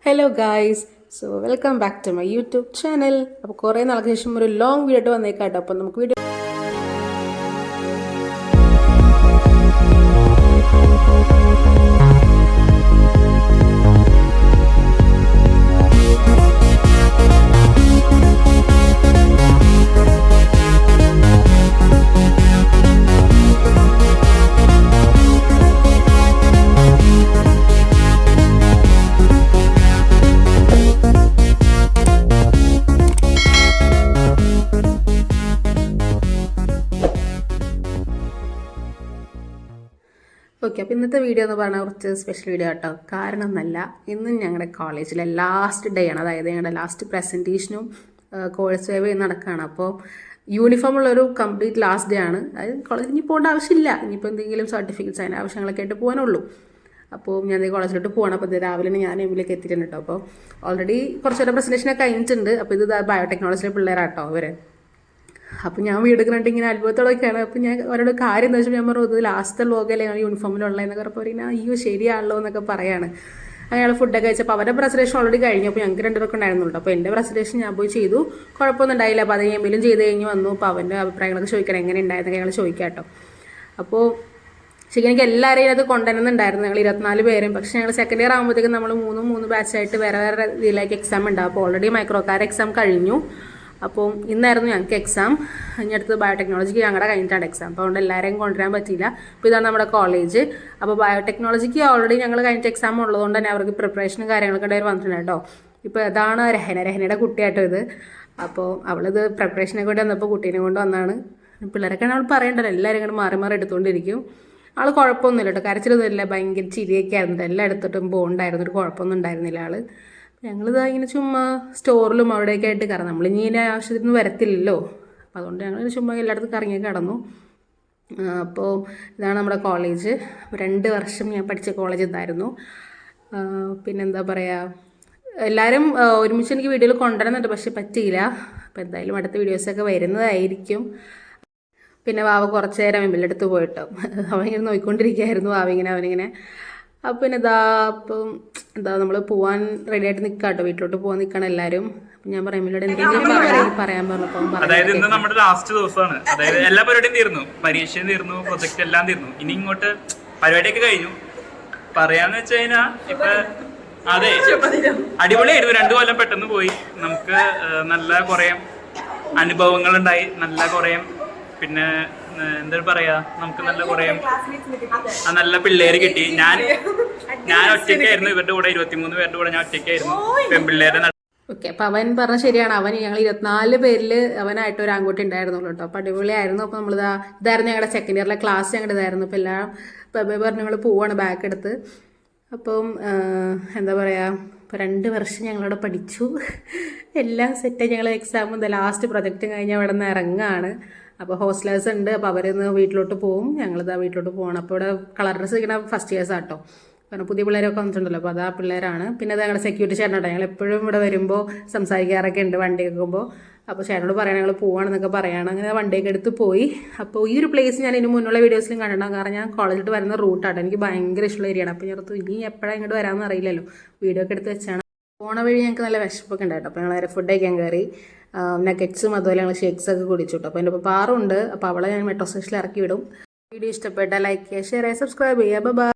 Hello guys, so welcome back to my YouTube channel. അപ്പോൾ കുറേ നാൾക്ക് ശേഷം ഒരു ലോങ് വീഡിയോ ആയിട്ട് വന്നേക്കാട്ടോ. അപ്പോൾ നമുക്ക് വീഡിയോ ഓക്കെ. അപ്പോൾ ഇന്നത്തെ വീഡിയോ എന്ന് പറഞ്ഞാൽ കുറച്ച് സ്പെഷ്യൽ വീഡിയോ കേട്ടോ. കാരണം എന്നല്ല, ഇന്ന് ഞങ്ങളുടെ കോളേജിലെ ലാസ്റ്റ് ഡേ ആണ്. അതായത് ഞങ്ങളുടെ ലാസ്റ്റ് പ്രസൻറ്റേഷനും കോഴ്സ് വേവ് നടക്കുകയാണ്. അപ്പോൾ യൂണിഫോം ഉള്ളൊരു കംപ്ലീറ്റ് ലാസ്റ്റ് ഡേ ആണ്. അതായത് കോളേജിൽ ഇനി പോകേണ്ട ആവശ്യമില്ല. ഇനിയിപ്പോൾ എന്തെങ്കിലും സർട്ടിഫിക്കറ്റ്സ് അതിൻ്റെ ആവശ്യങ്ങളൊക്കെ ആയിട്ട് പോകാനുള്ളൂ. അപ്പോൾ ഞാൻ കോളേജിലോട്ട് പോകണം. അപ്പോൾ രാവിലെ ഞാൻ എമ്മിലേക്ക് എത്തിയിട്ടുണ്ട് കേട്ടോ. അപ്പോൾ ഓൾറെഡി കുറച്ചൊരു പ്രസൻറ്റേഷനൊക്കെ കഴിഞ്ഞിട്ടുണ്ട്. അപ്പോൾ ഇത് ബയോടെക്നോളജിയിലെ പിള്ളേരാട്ടോ അവർ. അപ്പോൾ ഞാൻ വീട് കണ്ടിട്ട് ഇങ്ങനെ അത്ഭുതത്തോടൊക്കെയാണ്. അപ്പോൾ ഞാൻ അവരോട് കാര്യം എന്താ വെച്ചാൽ ഞാൻ പറഞ്ഞു, ഇത് ലാസ്റ്റ് വ്ലോഗല്ലേ ഞാൻ യൂണിഫോമിലുള്ളതെന്നൊക്കെ പറഞ്ഞപ്പോൾ പറയുന്നത് അയ്യോ ശരിയാണല്ലോ എന്നൊക്കെ പറയാണ്. അങ്ങനെ ഫുഡൊക്കെ കഴിച്ചപ്പോൾ അവരുടെ പ്രസൻറ്റേഷൻ ഓൾറെഡി കഴിഞ്ഞു. അപ്പോൾ ഞങ്ങൾക്ക് രണ്ടുപേർക്ക് ഉണ്ടായിരുന്നുള്ളൂ. അപ്പോൾ എൻ്റെ പ്രസൻറ്റേഷൻ ഞാൻ പോയി ചെയ്തു, കുഴപ്പമൊന്നും ഉണ്ടായില്ല. അപ്പോൾ അത് എമ്മിലും ചെയ്ത് കഴിഞ്ഞ് വന്നു. അപ്പോൾ അവൻ്റെ അഭിപ്രായങ്ങളൊക്കെ ചോദിക്കണം, എങ്ങനെ ഉണ്ടായിരുന്നൊക്കെ ഞങ്ങൾ ചോദിക്കാം കേട്ടോ. അപ്പോൾ ശരിക്കും എനിക്ക് എല്ലാവരെയും അത് കൊണ്ടുവരുന്നുണ്ടായിരുന്നു, ഞങ്ങൾ 24 പേരും. പക്ഷേ ഞങ്ങൾ സെക്കൻഡ് ഇയർ ആകുമ്പോഴത്തേക്കും നമ്മൾ മൂന്ന് ബാച്ചായിട്ട് വേറെ വേറെ ഇതിലേക്ക് എക്സാം ഉണ്ടാവും. അപ്പോൾ ഓൾറെഡി മൈക്രോക്കാർ എക്സാം കഴിഞ്ഞു. അപ്പോൾ ഇന്നായിരുന്നു ഞങ്ങൾക്ക് എക്സാം. ഇനി അടുത്തത് ബയോടെക്നോളജിക്ക് ഞങ്ങളുടെ കഴിഞ്ഞിട്ടാണ് എക്സാം. അപ്പോൾ അതുകൊണ്ട് എല്ലാവരെയും കൊണ്ടുവരാൻ പറ്റിയില്ല. അപ്പോൾ ഇതാണ് നമ്മുടെ കോളേജ്. അപ്പോൾ ബയോടെക്നോളജിക്ക് ഓൾറെഡി ഞങ്ങൾ കഴിഞ്ഞിട്ട് എക്സാം ഉള്ളതുകൊണ്ട് തന്നെ അവർക്ക് പ്രിപ്പറേഷനും കാര്യങ്ങളൊക്കെ ഉണ്ടായി വന്നിട്ടുണ്ട് കേട്ടോ. ഇപ്പോൾ ഇതാണ് രഹനയുടെ കുട്ടിയായിട്ടോ ഇത്. അപ്പോൾ അവളിത് പ്രിപ്പറേഷനൊക്കെ വേണ്ടി വന്നപ്പോൾ കുട്ടീനെ കൊണ്ട് വന്നാണ്. പിള്ളേരൊക്കെ അവൾ പറയണ്ടല്ലോ, എല്ലാവരും ഇങ്ങനെ മാറി മാറി എടുത്തുകൊണ്ടിരിക്കും. ആൾ കുഴപ്പമൊന്നുമില്ല കേട്ടോ, കരച്ചിലൊന്നുമില്ല, ഭയങ്കര ചിരിയൊക്കെ ആയിരുന്നു. എല്ലാം എടുത്തിട്ടും പോകണ്ടായിരുന്നു, ഒരു കുഴപ്പമൊന്നും ഉണ്ടായിരുന്നില്ല ആൾ. ഞങ്ങളിതാ ഇങ്ങനെ ചുമ്മാ സ്റ്റോറിലും അവിടെയൊക്കെ ആയിട്ട് കറങ്ങും. നമ്മളിനി ഇതിൻ്റെ ആവശ്യത്തിന് വരത്തില്ലല്ലോ. അപ്പോൾ അതുകൊണ്ട് ഞങ്ങൾ ചുമ്മാ എല്ലായിടത്തും കറങ്ങി കിടന്നു. അപ്പോൾ ഇതാണ് നമ്മുടെ കോളേജ്. 2 വർഷം ഞാൻ പഠിച്ച കോളേജ് ഇതായിരുന്നു. പിന്നെന്താ പറയുക, എല്ലാവരും ഒരുമിച്ച് എനിക്ക് വീഡിയോയിൽ കൊണ്ടുവരുന്നുണ്ട്, പക്ഷെ പറ്റിയില്ല. അപ്പോൾ എന്തായാലും അടുത്ത വീഡിയോസൊക്കെ വരുന്നതായിരിക്കും. പിന്നെ വാവ കുറച്ച് നേരം എമ്മിൻ്റെ അടുത്ത് പോയിട്ടോ. അവൻ ഇങ്ങനെ നോക്കിക്കൊണ്ടിരിക്കുകയായിരുന്നു. വാവിങ്ങനെ അവനിങ്ങനെ. അപ്പം പിന്നെ അപ്പം നമ്മൾ പോകാൻ റെഡി ആയിട്ട് നിൽക്കാം കേട്ടോ. വീട്ടിലോട്ട് പോകാൻ നിൽക്കണം എല്ലാവരും. അപ്പം ഞാൻ പറയുമ്പോഴോട് എന്തെങ്കിലും പറയാൻ പറഞ്ഞപ്പോൾ അതായത് ഇന്ന് നമ്മുടെ ലാസ്റ്റ് ദിവസമാണ്. അതായത് എല്ലാ പരിപാടിയും തീർന്നു, പരീക്ഷയും തീർന്നു, പ്രൊജക്ട് എല്ലാം തീർന്നു. ഇനി ഇങ്ങോട്ട് പരിപാടിയൊക്കെ കഴിഞ്ഞു. പറയാന്ന് വെച്ച് കഴിഞ്ഞാൽ ഇപ്പൊ അതെ അടിപൊളിയായിരുന്നു. 2 കൊല്ലം പെട്ടെന്ന് പോയി. നമുക്ക് നല്ല കുറെ അനുഭവങ്ങൾ ഉണ്ടായി, നല്ല കുറെ പിന്നെ എന്താ പറയാ, നമുക്ക് നല്ല കുറെ നല്ല പിള്ളേര് കിട്ടി. ഞാൻ ഒറ്റയ്ക്കായിരുന്നു ഇവരുടെ കൂടെ, 23 പേരുടെ കൂടെ ഞാൻ ഒറ്റയ്ക്കായിരുന്നു പെൺപിള്ളേരെ. ഓക്കെ. അപ്പം അവൻ പറഞ്ഞ ശരിയാണ്. ഞങ്ങൾ 24 പേരിൽ അവനായിട്ട് ഒരു ആൺകുട്ടി ഉണ്ടായിരുന്നുള്ളൂ കേട്ടോ. അപ്പോൾ അടിപൊളിയായിരുന്നു. അപ്പോൾ ഇതായിരുന്നു ഞങ്ങളുടെ സെക്കൻഡ് ഇയറിലെ ക്ലാസ്, ഞങ്ങളുടെ ഇതായിരുന്നു. അപ്പോൾ എല്ലാം പറഞ്ഞു ഞങ്ങൾ പോവാണ് ബാക്ക് എടുത്ത്. അപ്പം എന്താ പറയുക, ഇപ്പോൾ 2 വർഷം ഞങ്ങളവിടെ പഠിച്ചു. എല്ലാം സെറ്റായി. ഞങ്ങൾ എക്സാമും ലാസ്റ്റ് പ്രൊജക്റ്റും കഴിഞ്ഞ് അവിടെ നിന്ന് ഇറങ്ങുകയാണ്. അപ്പോൾ ഹോസ്റ്റലേഴ്സ് ഉണ്ട്. അപ്പോൾ അവരിന്ന് വീട്ടിലോട്ട് പോകും. ഞങ്ങളിതാ വീട്ടിലോട്ട് പോകണം. അപ്പോൾ ഇവിടെ കളർ ഡ്രസ്സ് ഇരിക്കുന്ന ഫസ്റ്റ് ഇയേഴ്സ് ആട്ടോ. കാരണം പുതിയ പിള്ളേരൊക്കെ വന്നിട്ടുണ്ടല്ലോ. അപ്പോൾ അതാ പിള്ളേരാണ്. പിന്നെ അത് ഞങ്ങളുടെ സെക്യൂരിറ്റി ചേട്ടനാട്ടോ. ഞങ്ങൾ എപ്പോഴും ഇവിടെ വരുമ്പോൾ സംസാരിക്കാറൊക്കെ ഉണ്ട് വണ്ടി വെക്കുമ്പോൾ. അപ്പോൾ ചേട്ടനോട് പറയണം ഞങ്ങൾ പോവാണെന്നൊക്കെ പറയണം. അങ്ങനെ വണ്ടിയൊക്കെ എടുത്ത് പോയി. അപ്പോൾ ഈ ഒരു പ്ലേസ് ഞാൻ ഇതിന് മുന്നുള്ള വീഡിയോസിലും കണ്ടിട്ടുണ്ടാകും. കാരണം ഞാൻ കോളേജിലോട്ട് വരുന്ന റൂട്ടാട്ടോ. എനിക്ക് ഭയങ്കര ഇഷ്ടമുള്ള ഏരിയയാണ്. അപ്പോൾ ഞാൻ ഇനി എപ്പോഴാണ് ഇങ്ങോട്ട് വരാമെന്ന് അറിയില്ലല്ലോ, വീഡിയോ ഒക്കെ എടുത്ത് വെച്ചാണ്. പോണ വഴി ഞങ്ങൾക്ക് നല്ല വിശപ്പൊക്കെ ഉണ്ടായിട്ടോ. അപ്പോൾ ഞങ്ങൾ നേരെ ഫുഡ് കഴിക്കാൻ കയറി. നഗറ്റ്സും അതുപോലെ ഞങ്ങൾ ഷേക്സൊക്കെ കുടിച്ചു കേട്ടോ. അപ്പോൾ എൻ്റെ ഇപ്പോൾ പാറുണ്ട്. അപ്പോൾ അവളെ ഞാൻ മെട്രോ സ്റ്റേഷനിൽ ഇറക്കി വിടും. വീഡിയോ ഇഷ്ടപ്പെട്ടാൽ ലൈക്ക് ചെയ്യുക, ഷെയർ ചെയ്യുക, സബ്സ്ക്രൈബ് ചെയ്യുക. ബൈ.